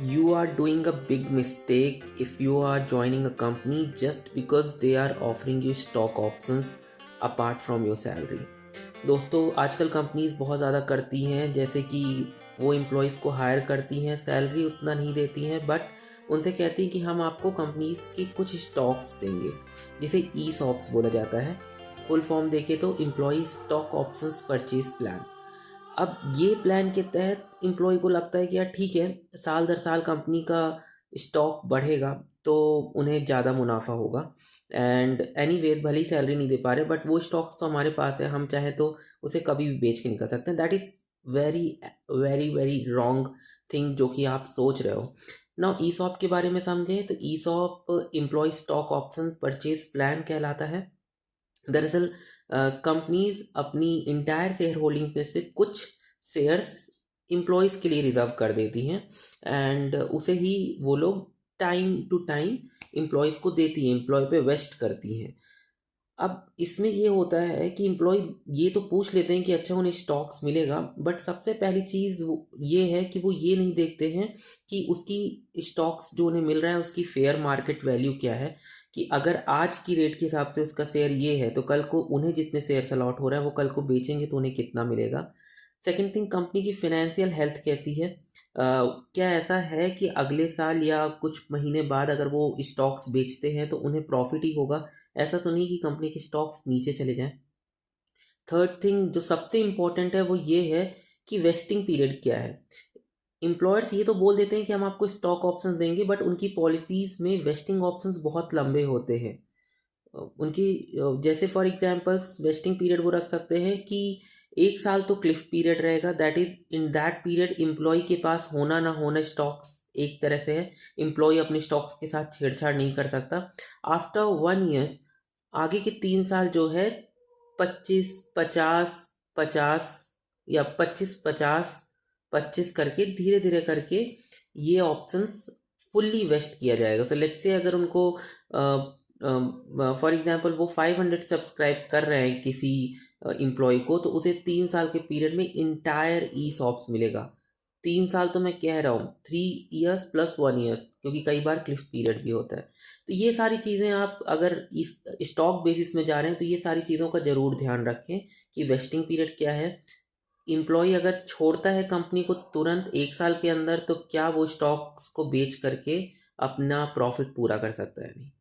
You are doing a big mistake if you are joining a company just because they are offering you stock options apart from your salary। दोस्तों आजकल companies बहुत ज़्यादा करती हैं, जैसे कि वो एम्प्लॉयज़ को हायर करती हैं, सैलरी उतना नहीं देती हैं, बट उनसे कहती हैं कि हम आपको कंपनीज के कुछ स्टॉक्स देंगे, जिसे ई सॉप्स बोला जाता है। फुल फॉर्म देखें तो employ stock options purchase plan. अब ये प्लान के तहत एम्प्लॉय को लगता है कि यार ठीक है, साल दर साल कंपनी का स्टॉक बढ़ेगा तो उन्हें ज़्यादा मुनाफा होगा। एंड एनीवेज भले ही सैलरी नहीं दे पा रहे, बट वो स्टॉक्स तो हमारे पास है, हम चाहे तो उसे कभी भी बेच के निकल सकते हैं। That is very very very wrong thing जो कि आप सोच रहे हो। नाउ ईसॉप के बारे में समझें तो ESOP employ stock option purchase plan कहलाता है। दरअसल कंपनीज अपनी इंटायर शेयर होल्डिंग में से कुछ शेयर्स एम्प्लॉयज़ के लिए रिजर्व कर देती हैं, एंड उसे ही वो लोग टाइम टू टाइम एम्प्लॉयज़ को देती हैं, एम्प्लॉय पे वेस्ट करती हैं। अब इसमें ये होता है कि एम्प्लॉय ये तो पूछ लेते हैं कि अच्छा उन्हें स्टॉक्स मिलेगा, बट सबसे पहली चीज़ ये है कि वो ये नहीं देखते हैं कि उसकी स्टॉक्स जो उन्हें मिल रहा है उसकी फेयर मार्केट वैल्यू क्या है, कि अगर आज की रेट के हिसाब से उसका शेयर ये है तो कल को उन्हें जितने शेयर्स अलॉट हो रहा है वो कल को बेचेंगे तो उन्हें कितना मिलेगा। सेकंड थिंग, कंपनी की फाइनेंशियल हेल्थ कैसी है। क्या ऐसा है कि अगले साल या कुछ महीने बाद अगर वो स्टॉक्स बेचते हैं तो उन्हें प्रॉफिट ही होगा, ऐसा तो नहीं कि कंपनी के स्टॉक्स नीचे चले जाएं। थर्ड थिंग जो सबसे इम्पोर्टेंट है वो ये है कि वेस्टिंग पीरियड क्या है। एम्प्लॉयर्स ये तो बोल देते हैं कि हम आपको स्टॉक ऑप्शंस देंगे, बट उनकी पॉलिसीज में वेस्टिंग ऑप्शंस बहुत लंबे होते हैं। उनकी जैसे फॉर एग्जांपल्स वेस्टिंग पीरियड वो रख सकते हैं कि 1 साल तो क्लिफ पीरियड रहेगा, that is in that period employ के पास होना ना होना स्टॉक्स एक तरह से है, एम्प्लॉय अपने स्टॉक्स के साथ छेड़छाड़ नहीं कर सकता। आफ्टर 1 ईयर्स आगे के 3 साल जो है 25 50 50 या 25 50 25 करके धीरे धीरे करके ये ऑप्शंस फुल्ली वेस्ट किया जाएगा। सो लेट्स से अगर उनको फॉर एग्जांपल वो 500 सब्सक्राइब कर रहे हैं किसी एम्प्लॉय को, तो उसे 3 साल के पीरियड में इंटायर ई सॉप्स मिलेगा। 3 साल तो मैं कह रहा हूँ, 3 ईयर्स प्लस 1 ईयर्स, क्योंकि कई बार क्लिफ पीरियड भी होता है। तो ये सारी चीज़ें आप अगर इस स्टॉक बेसिस में जा रहे हैं तो ये सारी चीज़ों का ज़रूर ध्यान रखें कि वेस्टिंग पीरियड क्या है। एम्प्लॉय अगर छोड़ता है कंपनी को तुरंत 1 साल के अंदर, तो क्या वो स्टॉक्स को बेच करके अपना प्रॉफिट पूरा कर सकता है? नहीं।